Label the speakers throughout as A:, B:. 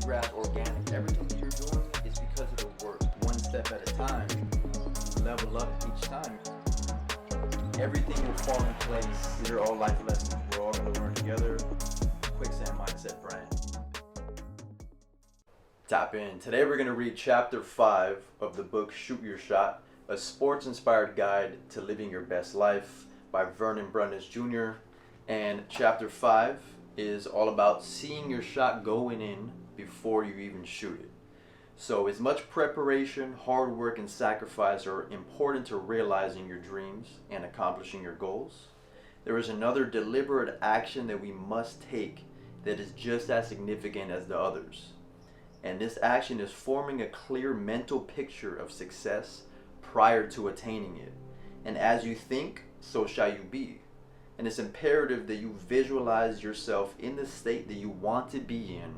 A: grass organic. Everything that you're doing is because of the work. One step at a time, you level up each time. Everything will fall in place. These are all life lessons we're all going to learn together. Quicksand Mindset Brand. Tap in. Today we're going to read chapter 5 of the book Shoot Your Shot, a sports-inspired guide to living your best life by Vernon Brunnes Jr. And chapter 5 is all about seeing your shot going in before you even shoot it. So as much preparation, hard work, and sacrifice are important to realizing your dreams and accomplishing your goals, there is another deliberate action that we must take that is just as significant as the others. And this action is forming a clear mental picture of success prior to attaining it. And as you think, so shall you be. And it's imperative that you visualize yourself in the state that you want to be in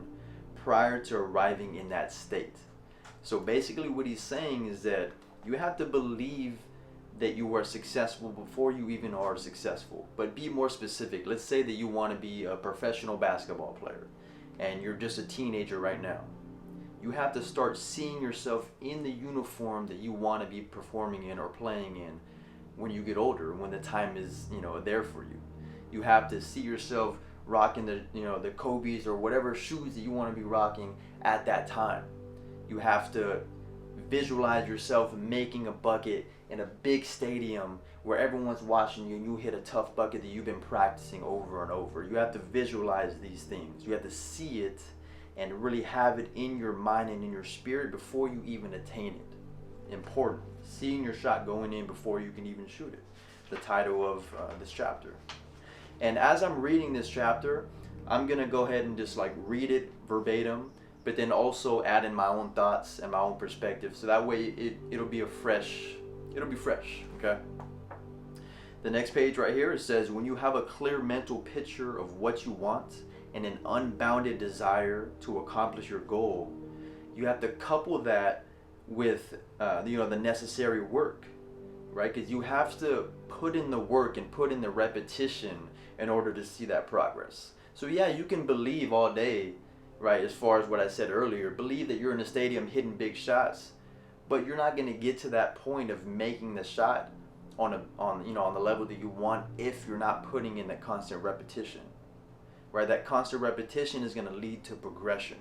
A: prior to arriving in that state. So basically what he's saying is that you have to believe that you are successful before you even are successful. But be more specific. Let's say that you want to be a professional basketball player and you're just a teenager right now. You have to start seeing yourself in the uniform that you want to be performing in or playing in when you get older, when the time is, there for you. You have to see yourself rocking the Kobe's or whatever shoes that you want to be rocking at that time. You have to visualize yourself making a bucket in a big stadium where everyone's watching you and you hit a tough bucket that you've been practicing over and over. You have to visualize these things. You have to see it and really have it in your mind and in your spirit before you even attain it. Important. Seeing your shot going in before you can even shoot it. The title of this chapter. And as I'm reading this chapter, I'm going to go ahead and just read it verbatim, but then also add in my own thoughts and my own perspective. So that way it'll be fresh, okay? The next page right here, it says, when you have a clear mental picture of what you want and an unbounded desire to accomplish your goal, you have to couple that with the necessary work, right? Because you have to put in the work and put in the repetition in order to see that progress. So yeah, you can believe all day, right? As far as what I said earlier, believe that you're in a stadium hitting big shots, but you're not going to get to that point of making the shot on the level that you want if you're not putting in that constant repetition, right? That constant repetition is going to lead to progression.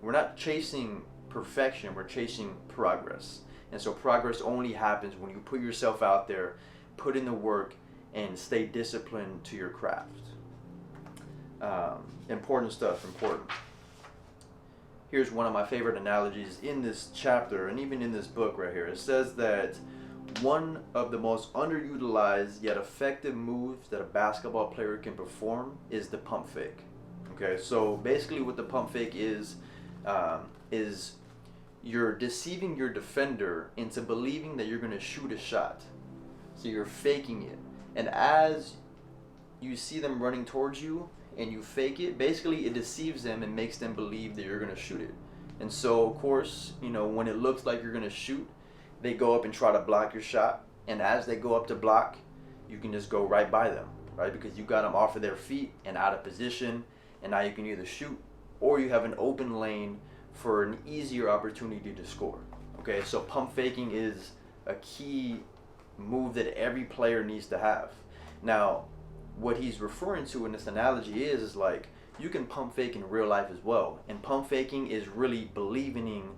A: We're not chasing perfection, we're chasing progress. And so progress only happens when you put yourself out there, put in the work, and stay disciplined to your craft. Important stuff, important. Here's one of my favorite analogies in this chapter and even in this book right here. It says that one of the most underutilized yet effective moves that a basketball player can perform is the pump fake. Okay, so basically what the pump fake is you're deceiving your defender into believing that you're going to shoot a shot. So you're faking it. And as you see them running towards you and you fake it, basically it deceives them and makes them believe that you're going to shoot it. And so, of course, when it looks like you're going to shoot, they go up and try to block your shot. And as they go up to block, you can just go right by them, right? Because you got them off of their feet and out of position. And now you can either shoot or you have an open lane for an easier opportunity to score. Okay, so pump faking is a key move that every player needs to have. Now, what he's referring to in this analogy is you can pump fake in real life as well. And pump faking is really believing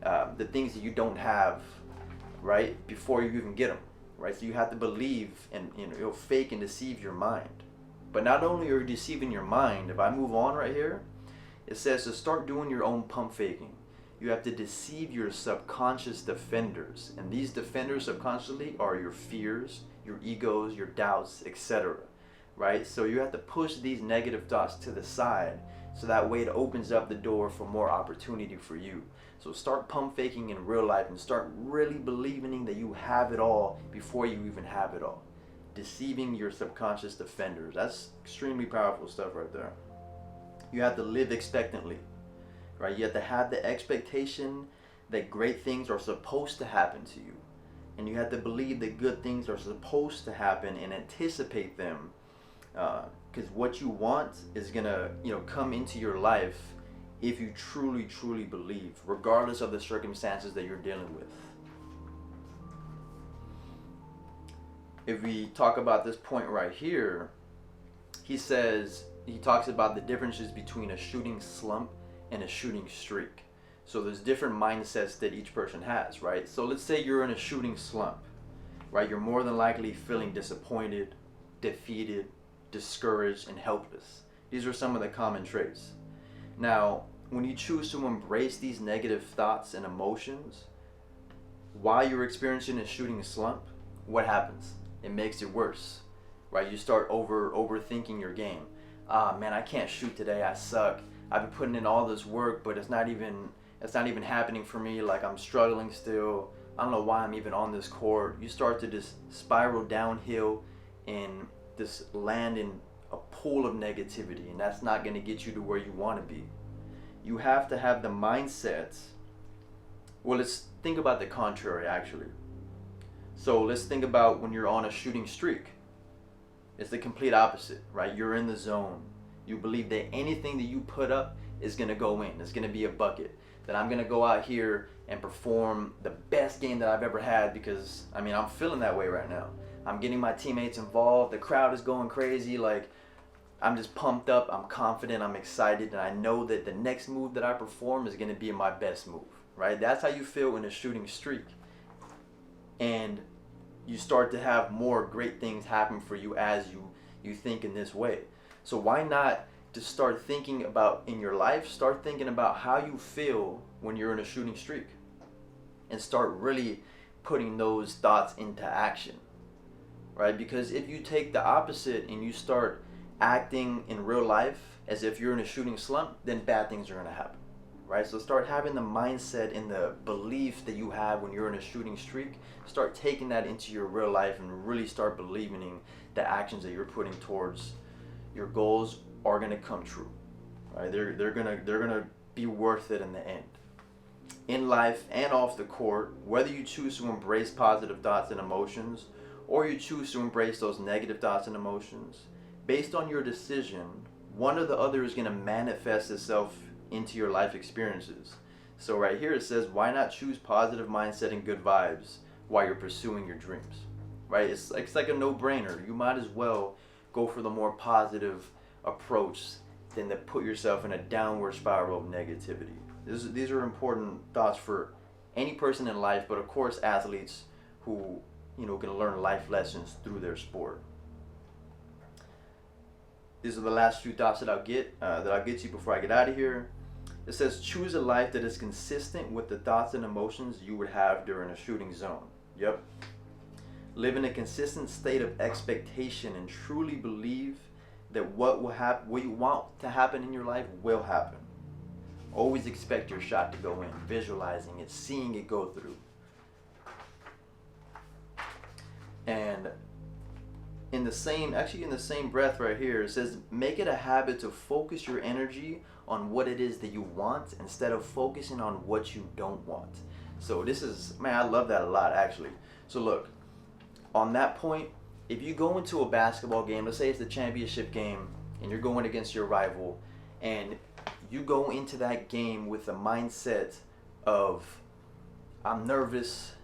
A: the things that you don't have, right, before you even get them, right? So you have to believe and you'll fake and deceive your mind. But not only are you deceiving your mind, if I move on right here, it says to start doing your own pump faking. You have to deceive your subconscious defenders. And these defenders subconsciously are your fears, your egos, your doubts, etc. Right? So you have to push these negative thoughts to the side so that way it opens up the door for more opportunity for you. So start pump faking in real life and start really believing that you have it all before you even have it all. Deceiving your subconscious defenders. That's extremely powerful stuff right there. You have to live expectantly, right? You have to have the expectation that great things are supposed to happen to you. And you have to believe that good things are supposed to happen and anticipate them. Because what you want is going to, come into your life if you truly, truly believe, regardless of the circumstances that you're dealing with. If we talk about this point right here, he talks about the differences between a shooting slump and a shooting streak. So there's different mindsets that each person has, right? So let's say you're in a shooting slump, right? You're more than likely feeling disappointed, defeated, discouraged, and helpless. These are some of the common traits. Now, when you choose to embrace these negative thoughts and emotions while you're experiencing a shooting slump, what happens? It makes it worse, right? You start overthinking your game. Man, I can't shoot today. I suck. I've been putting in all this work, but it's not even happening for me. Like, I'm struggling still. I don't know why I'm even on this court. You start to just spiral downhill and just land in a pool of negativity, and that's not going to get you to where you want to be. You have to have the mindset. Well, let's think about the contrary, actually. So let's think about when you're on a shooting streak. It's the complete opposite, right? You're in the zone. You believe that anything that you put up is going to go in. It's going to be a bucket. That I'm going to go out here and perform the best game that I've ever had, because, I mean, I'm feeling that way right now. I'm getting my teammates involved. The crowd is going crazy. Like, I'm just pumped up. I'm confident. I'm excited. And I know that the next move that I perform is going to be my best move, right? That's how you feel in a shooting streak. And you start to have more great things happen for you as you think in this way. So why not just start thinking about, in your life, start thinking about how you feel when you're in a shooting streak, and start really putting those thoughts into action, right? Because if you take the opposite and you start acting in real life as if you're in a shooting slump, then bad things are going to happen, right? So start having the mindset and the belief that you have when you're in a shooting streak. Start taking that into your real life and really start believing in the actions that you're putting towards your goals are going to come true, right? They're gonna be worth it in the end. In life and off the court, whether you choose to embrace positive thoughts and emotions, or you choose to embrace those negative thoughts and emotions, based on your decision, one or the other is going to manifest itself into your life experiences. So right here it says, why not choose positive mindset and good vibes while you're pursuing your dreams, right? It's like a no-brainer. You might as well go for the more positive approach than to put yourself in a downward spiral of negativity. These are important thoughts for any person in life, but of course athletes who can learn life lessons through their sport. These are the last few thoughts that I'll get to you before I get out of here. It says, choose a life that is consistent with the thoughts and emotions you would have during a shooting zone. Yep. Live in a consistent state of expectation and truly believe that what you want to happen in your life will happen. Always expect your shot to go in, visualizing it, seeing it go through. And in the same breath right here, it says, make it a habit to focus your energy on what it is that you want instead of focusing on what you don't want. So I love that a lot, actually. So look, on that point, if you go into a basketball game, let's say it's the championship game, and you're going against your rival, and you go into that game with the mindset of, I'm nervous,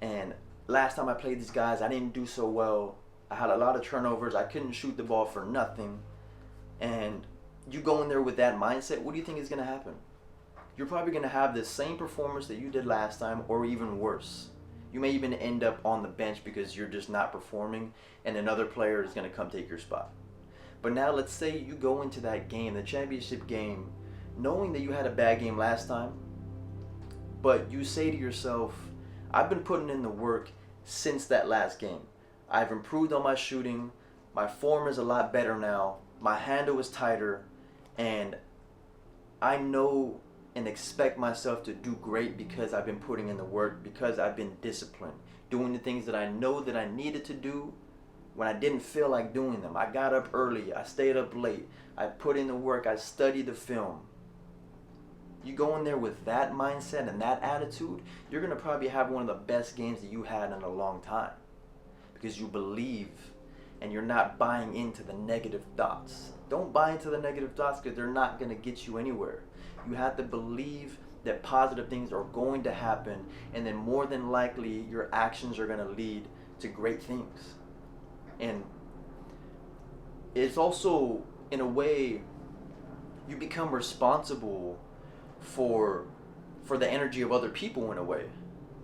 A: and last time I played these guys, I didn't do so well. I had a lot of turnovers. I couldn't shoot the ball for nothing. And you go in there with that mindset, what do you think is going to happen? You're probably going to have the same performance that you did last time, or even worse. You may even end up on the bench because you're just not performing, and another player is going to come take your spot. But now let's say you go into that game, the championship game, knowing that you had a bad game last time, but you say to yourself, I've been putting in the work since that last game. I've improved on my shooting, my form is a lot better now, my handle is tighter, and I know and expect myself to do great because I've been putting in the work, because I've been disciplined, doing the things that I know that I needed to do when I didn't feel like doing them. I got up early, I stayed up late, I put in the work, I studied the film. You go in there with that mindset and that attitude, you're going to probably have one of the best games that you had in a long time, because you believe and you're not buying into the negative thoughts. Don't buy into the negative thoughts because they're not going to get you anywhere. You have to believe that positive things are going to happen, and then more than likely your actions are going to lead to great things. And it's also, in a way, you become responsible for the energy of other people in a way.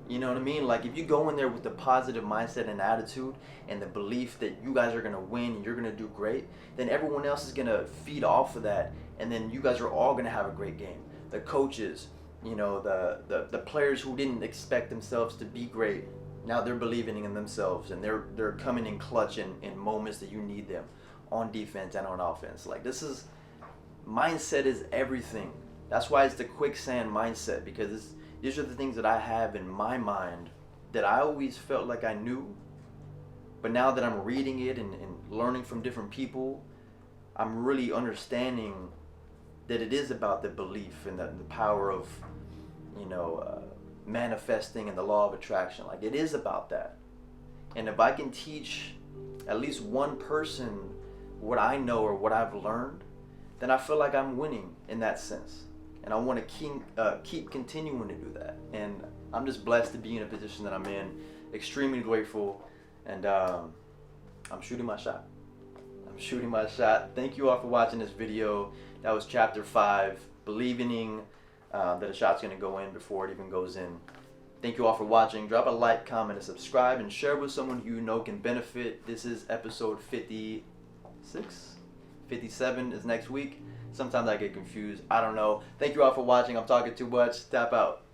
A: You know what I mean? Like, if you go in there with the positive mindset and attitude and the belief that you guys are going to win and you're going to do great, then everyone else is going to feed off of that, and then you guys are all going to have a great game. The coaches, you know, the players who didn't expect themselves to be great, now they're believing in themselves, and they're coming in clutch in moments that you need them, on defense and on offense. Like, mindset is everything. That's why it's the quicksand mindset, because these are the things that I have in my mind that I always felt like I knew, but now that I'm reading it and learning from different people, I'm really understanding that it is about the belief and the power of, manifesting and the law of attraction. Like, it is about that. And if I can teach at least one person what I know or what I've learned, then I feel like I'm winning in that sense. And I want to keep continuing to do that. And I'm just blessed to be in a position that I'm in. Extremely grateful. And I'm shooting my shot. Thank you all for watching this video. That was chapter 5. Believing that a shot's going to go in before it even goes in. Thank you all for watching. Drop a like, comment, and subscribe. And share with someone who you know can benefit. This is episode 56? 57 is next week. Sometimes I get confused. I don't know. Thank you all for watching. I'm talking too much. Tap out.